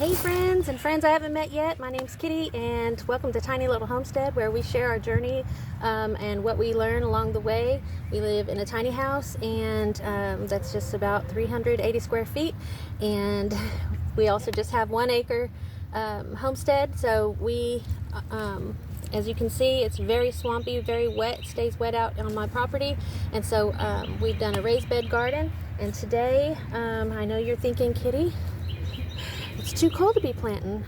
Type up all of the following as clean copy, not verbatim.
Hey friends and friends I haven't met yet, my name's Kitty and welcome to Tiny Little Homestead, where we share our journey and what we learn along the way. We live in a tiny house and that's just about 380 square feet, and we also just have 1 acre homestead. So we as you can see, it's very swampy, very wet, stays wet out on my property, and so we've done a raised bed garden. And today I know you're thinking, Kitty, it's too cold to be planting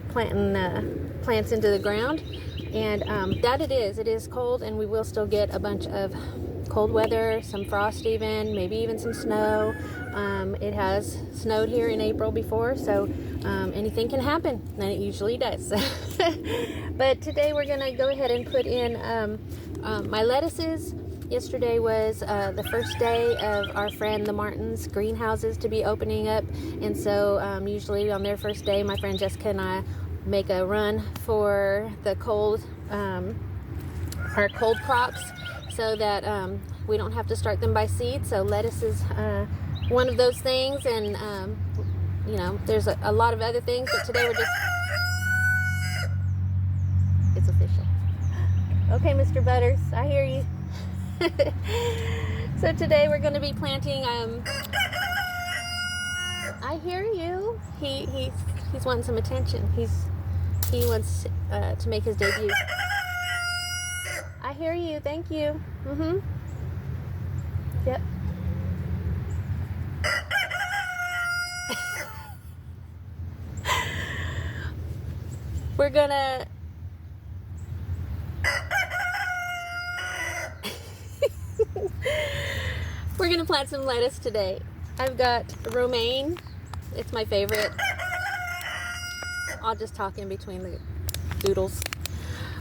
plants into the ground, and that it is cold, and we will still get a bunch of cold weather, some frost, even maybe even some snow. It has snowed here in April before, so anything can happen, and it usually does. But today we're gonna go ahead and put in my lettuces. Yesterday was the first day of our friend the Martins' greenhouses to be opening up, and so usually on their first day, my friend Jessica and I make a run for the our cold crops, so that we don't have to start them by seed. So lettuce is one of those things, and you know, there's a lot of other things, but today we're just, it's official. Okay, Mr. Butters, I hear you. So today we're going to be planting I hear you. He's wanting some attention. He wants to make his debut. I hear you. Thank you. Yep. We're gonna we're gonna plant some lettuce today. I've got romaine. It's my favorite. I'll just talk in between the doodles.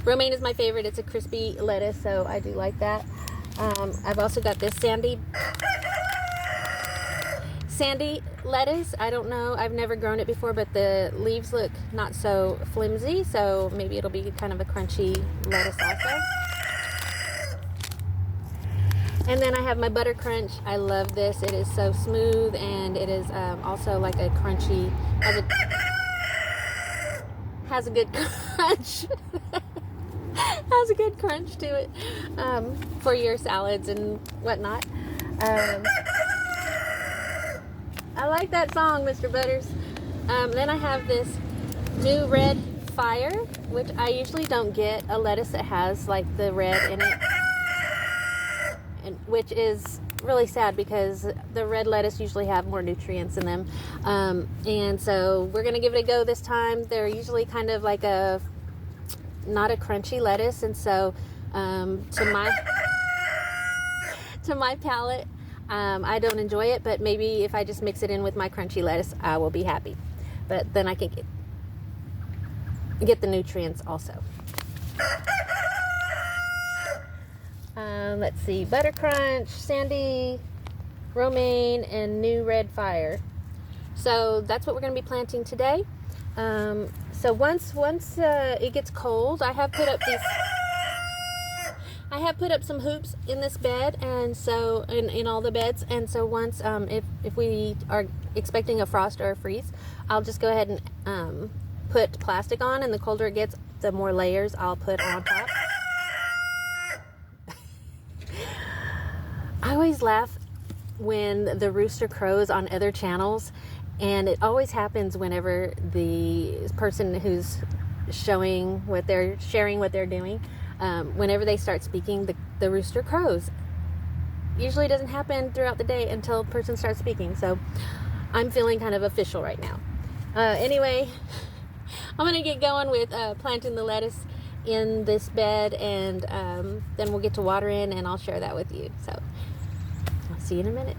Romaine is my favorite. It's a crispy lettuce, so I do like that. I've also got this sandy lettuce. I don't know, I've never grown it before, but the leaves look not so flimsy, so maybe it'll be kind of a crunchy lettuce also. And then I have my butter crunch. I love this. It is so smooth, and it is also like a crunchy, has a good crunch. Has a good crunch to it for your salads and whatnot. I like that song, Mr. Butters. Then I have this new red fire, which I usually don't get a lettuce that has like the red in it. And which is really sad, because the red lettuce usually have more nutrients in them. And so we're gonna give it a go this time. They're usually kind of like not a crunchy lettuce, and so to my palate, I don't enjoy it, but maybe if I just mix it in with my crunchy lettuce, I will be happy. But then I can get the nutrients also. Let's see, butter crunch, sandy, romaine, and new red fire. So that's what we're going to be planting today. So once it gets cold, I have put up some hoops in this bed, and so in all the beds. And so once if we are expecting a frost or a freeze, I'll just go ahead and put plastic on, and the colder it gets, the more layers I'll put on top. I always laugh when the rooster crows on other channels, and it always happens whenever the person who's sharing what they're doing, whenever they start speaking, the rooster crows. Usually doesn't happen throughout the day until a person starts speaking, so I'm feeling kind of official right now. Anyway, I'm gonna get going with planting the lettuce in this bed, and then we'll get to water in, and I'll share that with you. So I'll see you in a minute.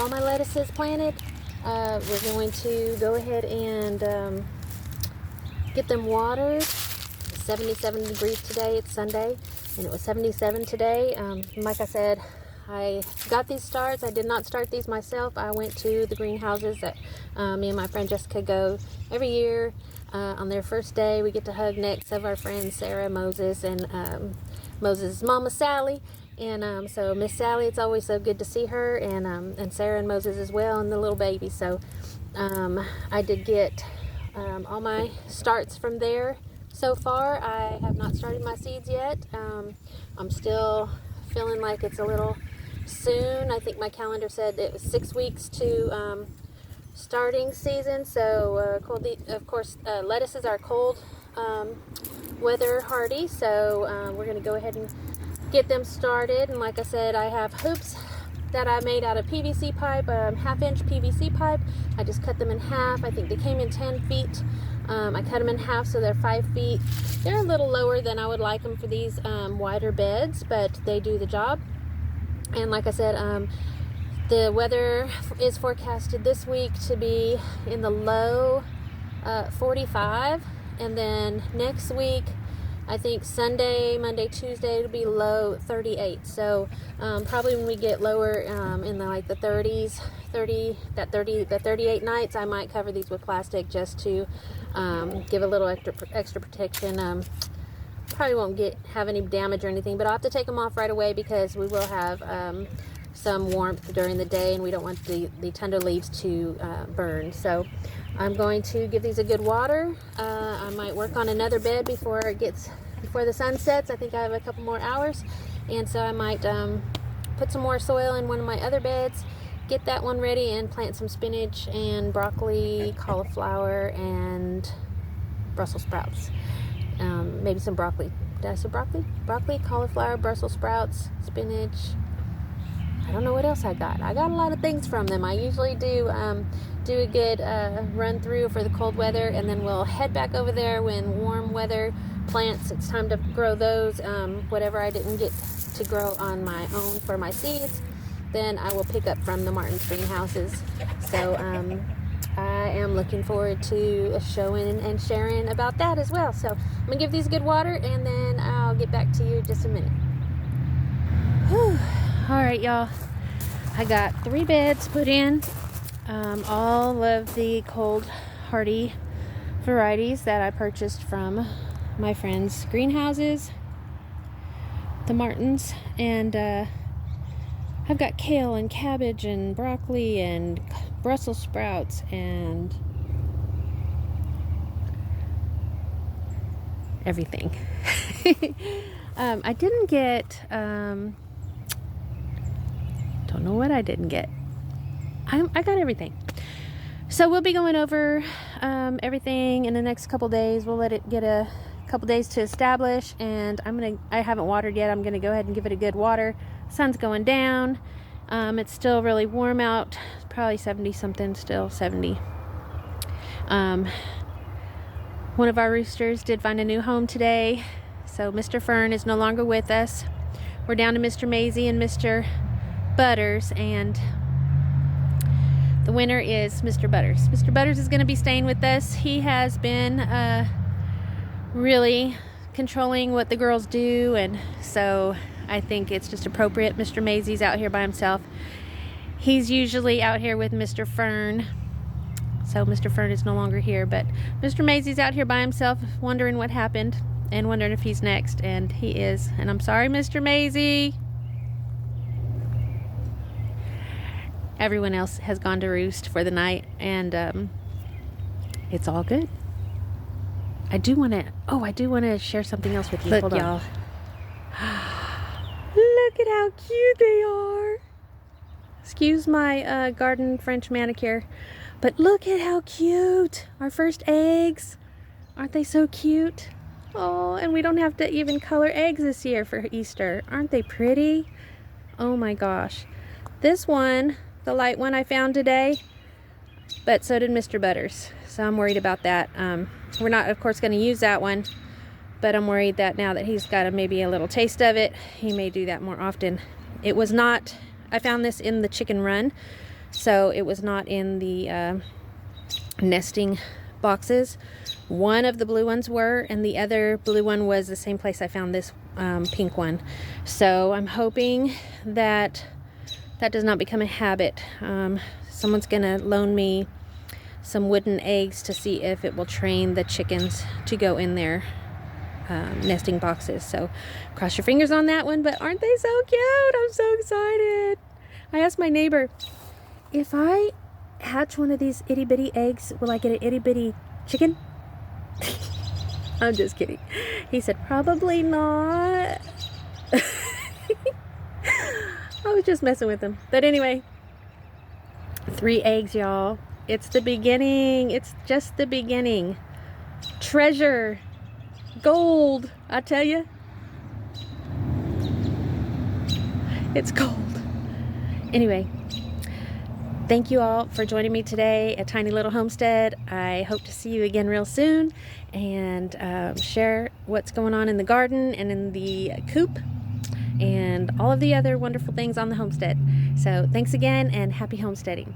all my lettuces planted. We're going to go ahead and get them watered. It's 77 degrees today. It's Sunday, and it was 77 today. Like I said, I got these starts. I did not start these myself. I went to the greenhouses that me and my friend Jessica go every year. On their first day, we get to hug necks of our friends Sarah, Moses, and Moses' mama Sally. And so Miss Sally, it's always so good to see her, and Sarah and Moses as well, and the little baby. So I did get all my starts from there so far. I have not started my seeds yet. I'm still feeling like it's a little soon. I think my calendar said it was 6 weeks to starting season. So of course, lettuces are cold weather hardy, so we're going to go ahead and get them started. And like I said, I have hoops that I made out of PVC pipe, half-inch PVC pipe. I just cut them in half. I think they came in 10 feet. I cut them in half, so they're 5 feet. They're a little lower than I would like them for these wider beds, but they do the job. And like I said, the weather is forecasted this week to be in the low 45, and then next week, I think Sunday, Monday, Tuesday, it'll be low 38. So probably when we get lower in the 30s, the 38 nights, I might cover these with plastic just to give a little extra protection. Probably won't have any damage or anything, but I'll have to take them off right away because we will have some warmth during the day, and we don't want the tender leaves to burn. So I'm going to give these a good water. I might work on another bed before the sun sets. I think I have a couple more hours, and so I might put some more soil in one of my other beds, get that one ready, and plant some spinach and broccoli, cauliflower, and Brussels sprouts. Maybe some broccoli. Did I say broccoli? Broccoli, cauliflower, Brussels sprouts, spinach. I don't know what else I got. I got a lot of things from them. I usually do a good run through for the cold weather, and then we'll head back over there when warm weather plants. It's time to grow those. Whatever I didn't get to grow on my own for my seeds, then I will pick up from the Martin's greenhouses. So I am looking forward to showing and sharing about that as well. So I'm gonna give these good water, and then I'll get back to you in just a minute. Whew. All right, y'all, I got 3 beds put in, all of the cold hardy varieties that I purchased from my friends' greenhouses, the Martins, and I've got kale and cabbage and broccoli and Brussels sprouts and everything. I didn't get don't know what I didn't get. I got everything. So we'll be going over everything in the next couple days. We'll let it get a couple days to establish, and I haven't watered yet. I'm gonna go ahead and give it a good water. Sun's going down. It's still really warm out. It's probably 70 something, still 70. One of our roosters did find a new home today. So Mr. Fern is no longer with us. We're down to Mr. Maisie and Mr. Butters, and the winner is Mr. Butters. Mr. Butters is going to be staying with us. He has been really controlling what the girls do, and so I think it's just appropriate. Mr. Maisie's out here by himself. He's usually out here with Mr. Fern, so Mr. Fern is no longer here, but Mr. Maisie's out here by himself wondering what happened and wondering if he's next, and he is. And I'm sorry, Mr. Maisie. Everyone else has gone to roost for the night, and it's all good. I do want to share something else with you. Look, y'all. Look at how cute they are. Excuse my garden French manicure, but look at how cute. Our first eggs. Aren't they so cute? Oh, and we don't have to even color eggs this year for Easter. Aren't they pretty? Oh my gosh. This one, the light one, I found today, but so did Mr. Butters. So I'm worried about that. We're not, of course, going to use that one, but I'm worried that now that he's got maybe a little taste of it, he may do that more often. It was not, I found this in the chicken run, so it was not in the nesting boxes. One of the blue ones were, and the other blue one was the same place I found this pink one. So I'm hoping that that does not become a habit. Someone's gonna loan me some wooden eggs to see if it will train the chickens to go in their nesting boxes. So cross your fingers on that one. But aren't they so cute? I'm so excited. I asked my neighbor, if I hatch one of these itty bitty eggs, will I get an itty bitty chicken? I'm just kidding. He said probably not. I was just messing with him. But anyway, 3 eggs, y'all. It's the beginning. It's just the beginning. Treasure. Gold. I tell you. It's gold. Anyway, thank you all for joining me today at Tiny Little Homestead. I hope to see you again real soon and share what's going on in the garden and in the coop and all of the other wonderful things on the homestead. So thanks again and happy homesteading.